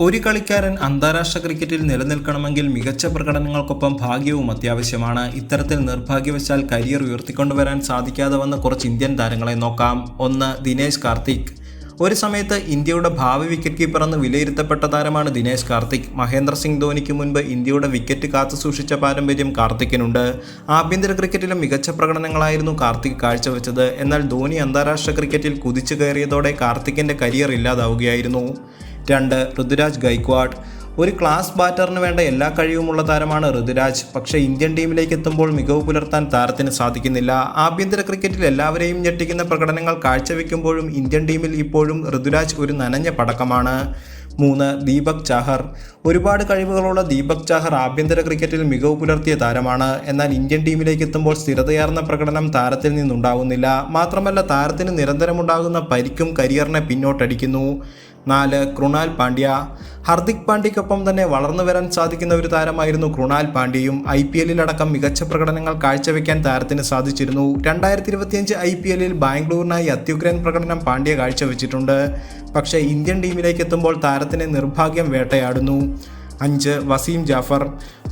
ഒരു കളിക്കാരൻ അന്താരാഷ്ട്ര ക്രിക്കറ്റിൽ നിലനിൽക്കണമെങ്കിൽ മികച്ച പ്രകടനങ്ങൾക്കൊപ്പം ഭാഗ്യവും അത്യാവശ്യമാണ്. ഇത്തരത്തിൽ നിർഭാഗ്യവശാൽ കരിയർ ഉയർത്തിക്കൊണ്ടുവരാൻ സാധിക്കാതെ വന്ന കുറച്ച് ഇന്ത്യൻ താരങ്ങളെ നോക്കാം. 1. ദിനേശ് കാർത്തിക്. ഒരു സമയത്ത് ഇന്ത്യയുടെ ഭാവി വിക്കറ്റ് കീപ്പറെന്ന് വിലയിരുത്തപ്പെട്ട താരമാണ് ദിനേശ് കാർത്തിക്. മഹേന്ദ്ര സിംഗ് ധോണിക്ക് മുൻപ് ഇന്ത്യയുടെ വിക്കറ്റ് കാത്തുസൂക്ഷിച്ച പാരമ്പര്യം കാർത്തിക്കിനുണ്ട്. ആഭ്യന്തര ക്രിക്കറ്റിലും മികച്ച പ്രകടനങ്ങളായിരുന്നു കാർത്തിക് കാഴ്ചവെച്ചത്. എന്നാൽ ധോണി അന്താരാഷ്ട്ര ക്രിക്കറ്റിൽ കുതിച്ചു കയറിയതോടെ കാർത്തിക്കിൻ്റെ കരിയർ ഇല്ലാതാവുകയായിരുന്നു. 2. ഋതുരാജ് ഗൈക്വാഡ്. ഒരു ക്ലാസ് ബാറ്ററിന് വേണ്ട എല്ലാ കഴിവുമുള്ള താരമാണ് ഋതുരാജ്. പക്ഷേ ഇന്ത്യൻ ടീമിലേക്ക് എത്തുമ്പോൾ മികവ് പുലർത്താൻ താരത്തിന് സാധിക്കുന്നില്ല. ആഭ്യന്തര ക്രിക്കറ്റിൽ എല്ലാവരെയും ഞെട്ടിക്കുന്ന പ്രകടനങ്ങൾ കാഴ്ചവെക്കുമ്പോഴും ഇന്ത്യൻ ടീമിൽ ഇപ്പോഴും ഋതുരാജ് ഒരു നനഞ്ഞ പടക്കമാണ്. 3. ദീപക് ചാഹർ. ഒരുപാട് കഴിവുകളുള്ള ദീപക് ചാഹർ ആഭ്യന്തര ക്രിക്കറ്റിൽ മികവ് പുലർത്തിയ താരമാണ്. എന്നാൽ ഇന്ത്യൻ ടീമിലേക്ക് എത്തുമ്പോൾ സ്ഥിരതയാർന്ന പ്രകടനം താരത്തിൽ നിന്നുണ്ടാകുന്നില്ല. മാത്രമല്ല താരത്തിന് നിരന്തരമുണ്ടാകുന്ന പരിക്കും കരിയറിനെ പിന്നോട്ടടിക്കുന്നു. 4. കൃണാൽ പാണ്ഡ്യ. ഹർദിക് പാണ്ഡ്യയ്ക്കൊപ്പം തന്നെ വളർന്നു വരാൻ സാധിക്കുന്ന ഒരു താരമായിരുന്നു കൃണാൽ പാണ്ഡ്യയും. IPLിലടക്കം മികച്ച പ്രകടനങ്ങൾ കാഴ്ചവെക്കാൻ താരത്തിന് സാധിച്ചിരുന്നു. 2025 IPLിൽ ബാംഗ്ലൂരിനായി അത്യുഗ്രൻ പ്രകടനം പാണ്ഡ്യ കാഴ്ചവെച്ചിട്ടുണ്ട്. പക്ഷേ ഇന്ത്യൻ ടീമിലേക്ക് എത്തുമ്പോൾ താരത്തിനെ നിർഭാഗ്യം വേട്ടയാടുന്നു. 5. വസീം ജാഫർ.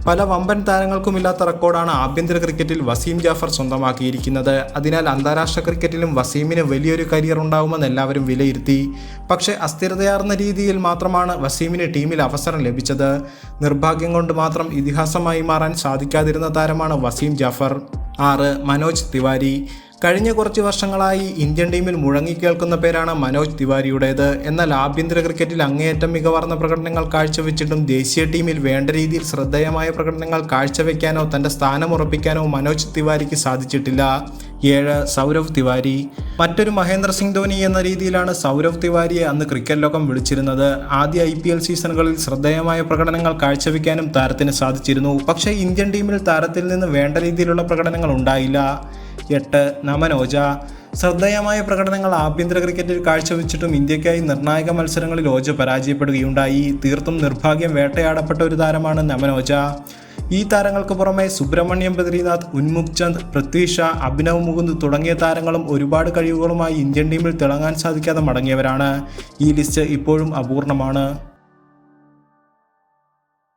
പല വമ്പൻ താരങ്ങൾക്കുമില്ലാത്ത റെക്കോർഡാണ് ആഭ്യന്തര ക്രിക്കറ്റിൽ വസീം ജാഫർ സ്വന്തമാക്കിയിരിക്കുന്നത്. അതിനാൽ അന്താരാഷ്ട്ര ക്രിക്കറ്റിലും വസീമിന് വലിയൊരു കരിയർ ഉണ്ടാവുമെന്ന് എല്ലാവരും വിലയിരുത്തി. പക്ഷേ അസ്ഥിരതയാർന്ന രീതിയിൽ മാത്രമാണ് വസീമിന് ടീമിൽ അവസരം ലഭിച്ചത്. നിർഭാഗ്യം കൊണ്ട് മാത്രം ഇതിഹാസമായി മാറാൻ സാധിക്കാതിരുന്ന താരമാണ് വസീം ജാഫർ. 6. മനോജ് തിവാരി. കഴിഞ്ഞ കുറച്ച് വർഷങ്ങളായി ഇന്ത്യൻ ടീമിൽ മുഴങ്ങിക്കേൾക്കുന്ന പേരാണ് മനോജ് തിവാരിയുടേത്. എന്നാൽ ആഭ്യന്തര ക്രിക്കറ്റിൽ അങ്ങേയറ്റം മികവാർന്ന പ്രകടനങ്ങൾ കാഴ്ചവെച്ചിട്ടും ദേശീയ ടീമിൽ വേണ്ട രീതിയിൽ ശ്രദ്ധേയമായ പ്രകടനങ്ങൾ കാഴ്ചവെക്കാനോ തൻ്റെ സ്ഥാനം ഉറപ്പിക്കാനോ മനോജ് തിവാരിക്ക് സാധിച്ചിട്ടില്ല. 7. സൗരവ് തിവാരി. മറ്റൊരു മഹേന്ദ്ര സിംഗ് ധോണി എന്ന രീതിയിലാണ് സൗരവ് തിവാരിയെ അന്ന് ക്രിക്കറ്റ് ലോകം വിളിച്ചിരുന്നത്. ആദ്യ IPL സീസണുകളിൽ ശ്രദ്ധേയമായ പ്രകടനങ്ങൾ കാഴ്ചവെക്കാനും താരത്തിന് സാധിച്ചിരുന്നു. പക്ഷേ ഇന്ത്യൻ ടീമിൽ താരത്തിൽ നിന്ന് വേണ്ട രീതിയിലുള്ള പ്രകടനങ്ങൾ ഉണ്ടായില്ല. 8. നമൻ ഓജ. ശ്രദ്ധേയമായ പ്രകടനങ്ങൾ ആഭ്യന്തര ക്രിക്കറ്റിൽ കാഴ്ചവെച്ചിട്ടും ഇന്ത്യക്കായി നിർണായക മത്സരങ്ങളിൽ ഓജ പരാജയപ്പെടുകയുണ്ടായി. തീർത്തും നിർഭാഗ്യം വേട്ടയാടപ്പെട്ട ഒരു താരമാണ് നമൻ ഓജ. ഈ താരങ്ങൾക്ക് പുറമെ സുബ്രഹ്മണ്യം ബദ്രിനാഥ്, ഉന്മുഖ് ചന്ദ്, പൃഥ്വി ഷാ, അഭിനവ് മുകുന്ദ് തുടങ്ങിയ താരങ്ങളും ഒരുപാട് കഴിവുകളുമായി ഇന്ത്യൻ ടീമിൽ തിളങ്ങാൻ സാധിക്കാതെ മടങ്ങിയവരാണ്. ഈ ലിസ്റ്റ് ഇപ്പോഴും അപൂർണമാണ്.